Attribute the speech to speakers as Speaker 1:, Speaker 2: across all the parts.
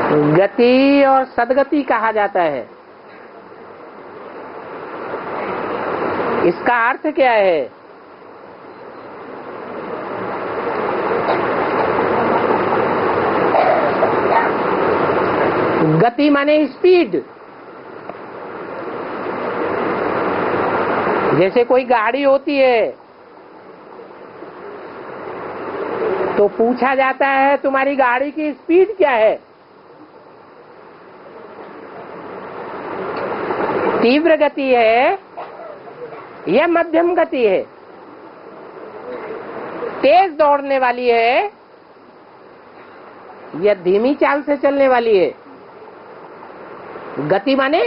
Speaker 1: गति और सदगति कहा जाता है। इसका अर्थ क्या है? गति माने स्पीड। जैसे कोई गाड़ी होती है तो पूछा जाता है तुम्हारी गाड़ी की स्पीड क्या है? तीव्र गति है या मध्यम गति है? तेज दौड़ने वाली है या धीमी चाल से चलने वाली है? गति माने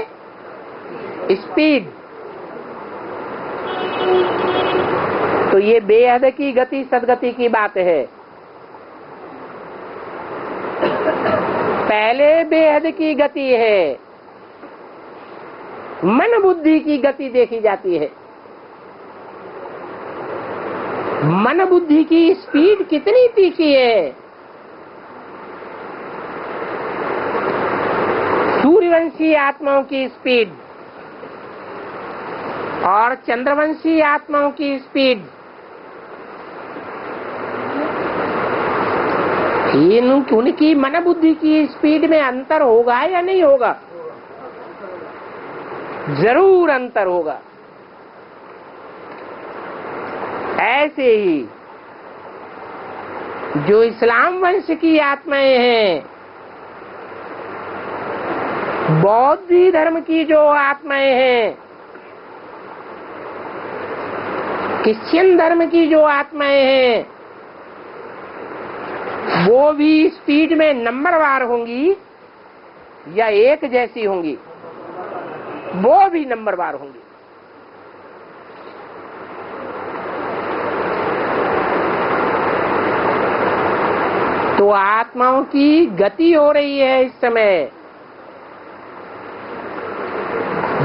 Speaker 1: स्पीड। तो ये बेहद की गति सदगति की बात है। पहले बेहद की गति है, मन बुद्धि की गति देखी जाती है। मन बुद्धि की स्पीड कितनी तीखी है? सूर्यवंशी आत्माओं की स्पीड और चंद्रवंशी आत्माओं की स्पीड, उनकी मन बुद्धि की स्पीड में अंतर होगा या नहीं होगा? जरूर अंतर होगा। ऐसे ही जो इस्लाम वंश की आत्माएं हैं, बौद्ध धर्म की जो आत्माएं हैं, क्रिश्चियन धर्म की जो आत्माएं हैं, वो भी स्पीड में नंबरवार होंगी या एक जैसी होंगी? वो भी नंबरवार होंगी। तो आत्माओं की गति हो रही है इस समय।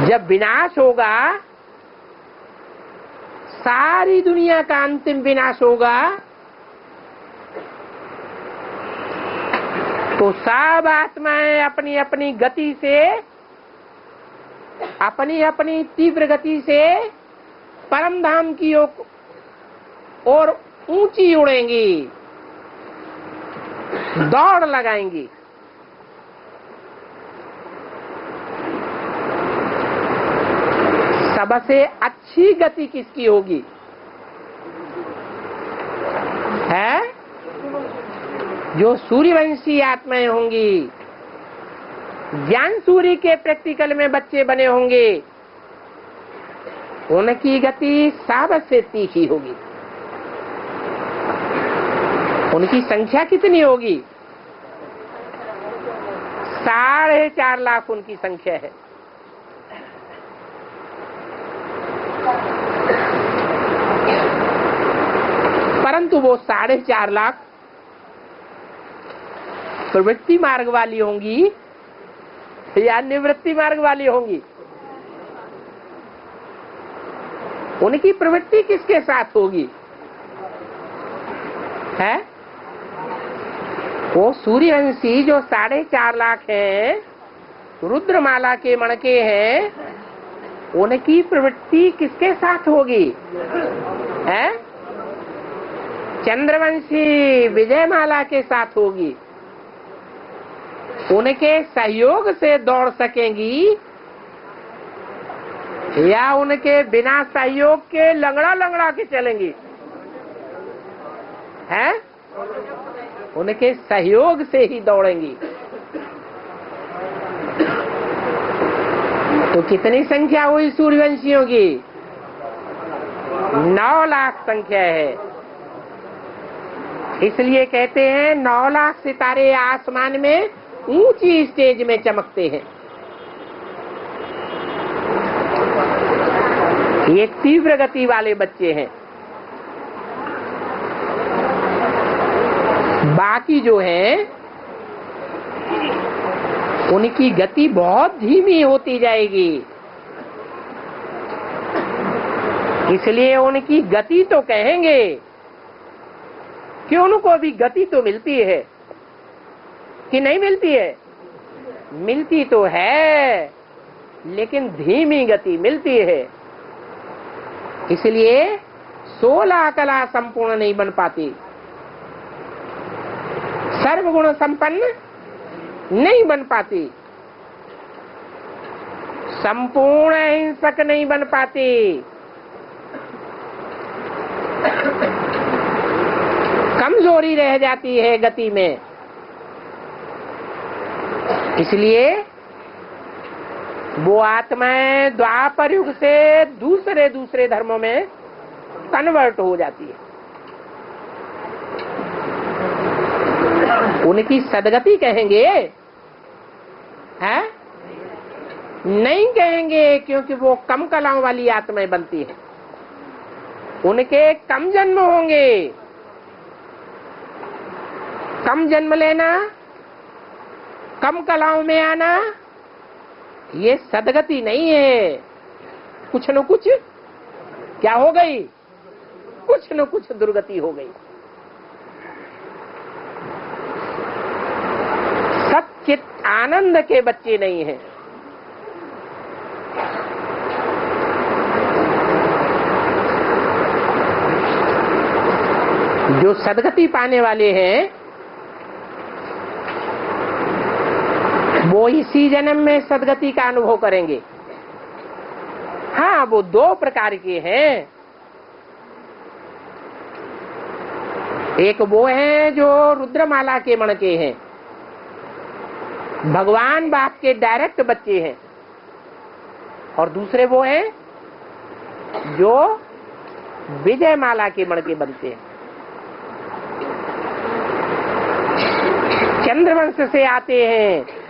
Speaker 1: जब विनाश होगा, सारी दुनिया का अंतिम विनाश होगा, तो सब आत्माएं अपनी अपनी गति से, अपनी अपनी तीव्र गति से परम धाम की ओर ऊंची उड़ेंगी, दौड़ लगाएंगी। सबसे अच्छी गति किसकी होगी? है जो सूर्यवंशी आत्माएं होंगी, ज्ञान सूर्य के प्रैक्टिकल में बच्चे बने होंगे, उनकी गति सबसे तीखी होगी। उनकी संख्या कितनी होगी? 4.5 लाख उनकी संख्या है। परंतु वो 4.5 लाख प्रवृत्ति मार्ग वाली होंगी या निवृत्ति मार्ग वाली होंगी? उनकी प्रवृत्ति किसके साथ होगी? है वो सूर्यवंशी जो 4.5 लाख हैं, रुद्रमाला के मणके हैं, उनकी प्रवृत्ति किसके साथ होगी? है चंद्रवंशी विजयमाला के साथ होगी। उनके सहयोग से दौड़ सकेंगी या उनके बिना सहयोग के लंगड़ा लंगड़ा के चलेंगी? हैं? उनके सहयोग से ही दौड़ेंगी। तो कितनी संख्या हुई सूर्यवंशियों की? 9 लाख संख्या है। इसलिए कहते हैं 9 लाख सितारे आसमान में ऊंची स्टेज में चमकते हैं। ये तीव्र गति वाले बच्चे हैं। बाकी जो हैं उनकी गति बहुत धीमी होती जाएगी। इसलिए उनकी गति तो कहेंगे कि उनको भी गति तो मिलती है कि नहीं मिलती है? मिलती तो है लेकिन धीमी गति मिलती है, इसलिए 16 कला संपूर्ण नहीं बन पाती, सर्वगुण संपन्न नहीं बन पाती, संपूर्ण अहिंसक नहीं बन पाती, कमजोरी रह जाती है गति में। इसलिए वो आत्माएं द्वापर युग से दूसरे धर्मों में कन्वर्ट हो जाती है। उनकी सदगति कहेंगे है? नहीं कहेंगे, क्योंकि वो कम कलाओं वाली आत्माएं बनती है। उनके कम जन्म होंगे, कम जन्म लेना, कम कलाओं में आना, ये सदगति नहीं है। कुछ न कुछ क्या हो गई, कुछ न कुछ दुर्गति हो गई। सच्चित आनंद के बच्चे नहीं हैं। जो सदगति पाने वाले हैं वो इसी जन्म में सदगति का अनुभव करेंगे। हाँ, वो 2 प्रकार के हैं। एक वो हैं जो रुद्रमाला के मण के हैं, भगवान बाप के डायरेक्ट बच्चे हैं, और दूसरे वो हैं जो विजय माला के मण के बनते हैं, चंद्रवंश से आते हैं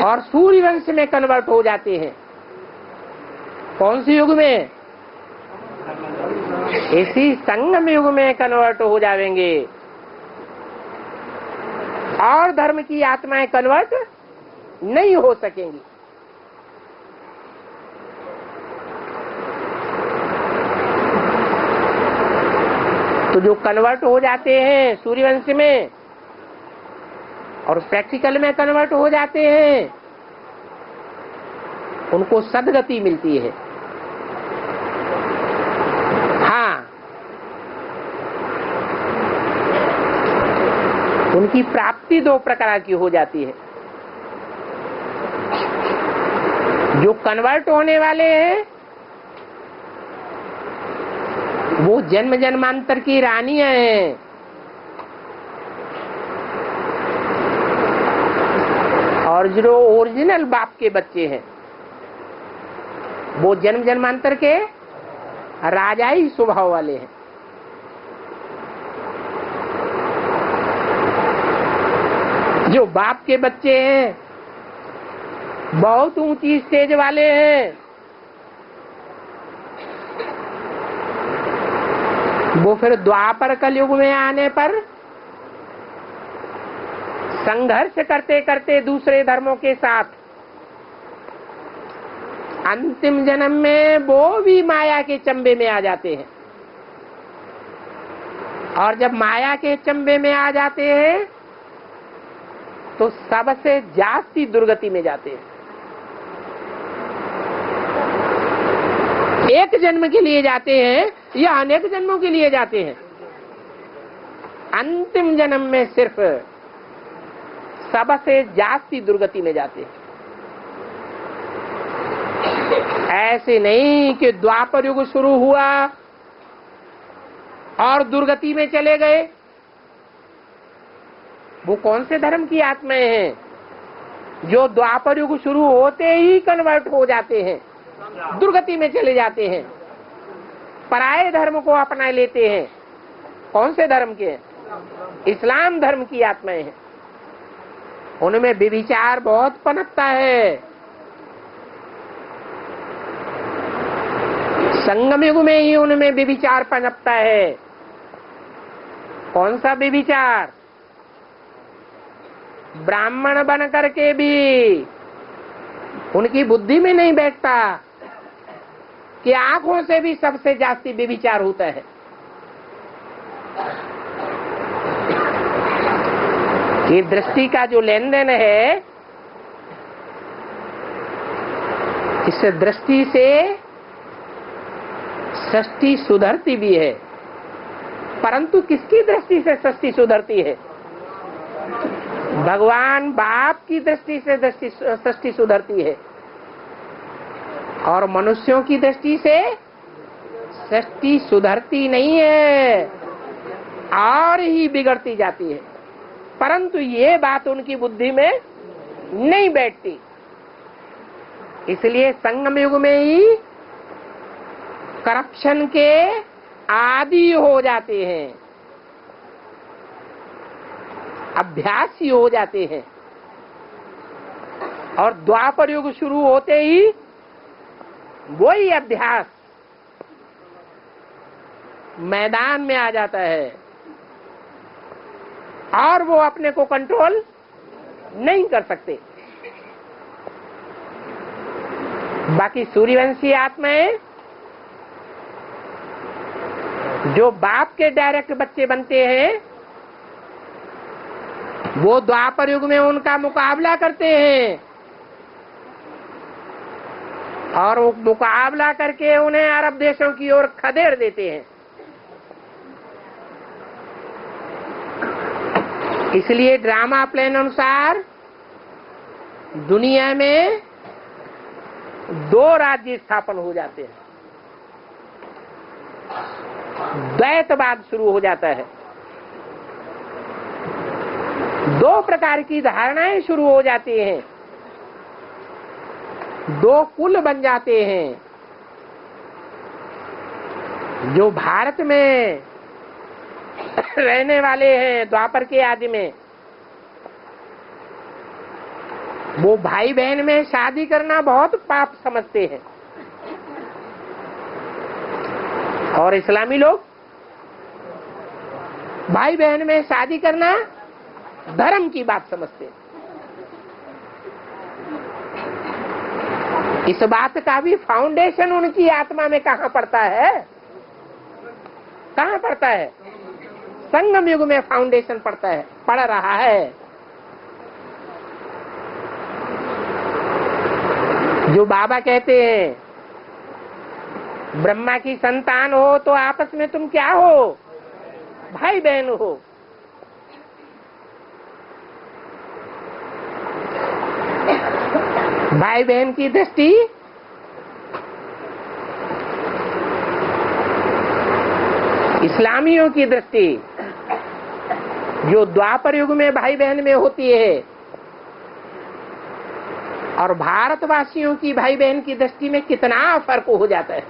Speaker 1: और सूर्यवंश में कन्वर्ट हो जाते हैं। कौन सी युग में? इसी संगम युग में कन्वर्ट हो जाएंगे। और धर्म की आत्माएं कन्वर्ट नहीं हो सकेंगी। तो जो कन्वर्ट हो जाते हैं सूर्यवंश में और प्रैक्टिकल में कन्वर्ट हो जाते हैं, उनको सदगति मिलती है। हाँ, उनकी प्राप्ति 2 प्रकार की हो जाती है। जो कन्वर्ट होने वाले हैं वो जन्म जन्मांतर की रानियां हैं, और जो ओरिजिनल बाप के बच्चे हैं वो जन्म जन्मांतर के राजाई स्वभाव वाले हैं। जो बाप के बच्चे हैं बहुत ऊंची स्टेज वाले हैं, वो फिर द्वापर कलयुग में आने पर संघर्ष करते करते दूसरे धर्मों के साथ अंतिम जन्म में वो भी माया के चंबे में आ जाते हैं। और जब माया के चंबे में आ जाते हैं तो सबसे जास्ती दुर्गति में जाते हैं। एक जन्म के लिए जाते हैं या अनेक जन्मों के लिए जाते हैं? अंतिम जन्म में सिर्फ सबसे जास्ती दुर्गति में जाते हैं। ऐसे नहीं कि द्वापर युग शुरू हुआ और दुर्गति में चले गए। वो कौन से धर्म की आत्माएं हैं जो द्वापर युग शुरू होते ही कन्वर्ट हो जाते हैं, दुर्गति में चले जाते हैं, पराये धर्म को अपना लेते हैं? कौन से धर्म के? इस्लाम धर्म की आत्माएं हैं। उनमें व्यभिचार बहुत पनपता है। संगम युग में ही उनमें व्यभिचार पनपता है। कौन सा व्यभिचार? ब्राह्मण बन करके भी उनकी बुद्धि में नहीं बैठता कि आंखों से भी सबसे जास्ती व्यभिचार होता है। ये दृष्टि का जो लेन देन है, इस दृष्टि से सृष्टि सुधरती भी है, परंतु किसकी दृष्टि से सृष्टि सुधरती है? भगवान बाप की दृष्टि से सृष्टि सुधरती है, और मनुष्यों की दृष्टि से सृष्टि सुधरती नहीं है और ही बिगड़ती जाती है। परंतु ये बात उनकी बुद्धि में नहीं बैठती, इसलिए संगम युग में ही करप्शन के आदी हो जाते हैं, अभ्यासी हो जाते हैं, और द्वापर युग शुरू होते ही वही अभ्यास मैदान में आ जाता है और वो अपने को कंट्रोल नहीं कर सकते। बाकी सूर्यवंशी आत्माएं जो बाप के डायरेक्ट बच्चे बनते हैं, वो द्वापर युग में उनका मुकाबला करते हैं और वो मुकाबला करके उन्हें अरब देशों की ओर खदेड़ देते हैं। इसलिए ड्रामा प्लान अनुसार दुनिया में 2 राज्य स्थापन हो जाते हैं, द्वैतवाद शुरू हो जाता है, 2 प्रकार की धारणाएं शुरू हो जाती हैं, 2 कुल बन जाते हैं। जो भारत में रहने वाले हैं द्वापर के आदि में, वो भाई बहन में शादी करना बहुत पाप समझते हैं, और इस्लामी लोग भाई बहन में शादी करना धर्म की बात समझते हैं। इस बात का भी फाउंडेशन उनकी आत्मा में कहाँ पड़ता है? कहाँ पड़ता है? संगम युग में फाउंडेशन पड़ता है, पड़ रहा है। जो बाबा कहते हैं ब्रह्मा की संतान हो तो आपस में तुम क्या हो? भाई बहन हो। भाई बहन की दृष्टि इस्लामियों की दृष्टि जो द्वापर युग में भाई बहन में होती है, और भारतवासियों की भाई बहन की दृष्टि में कितना फर्क हो जाता है।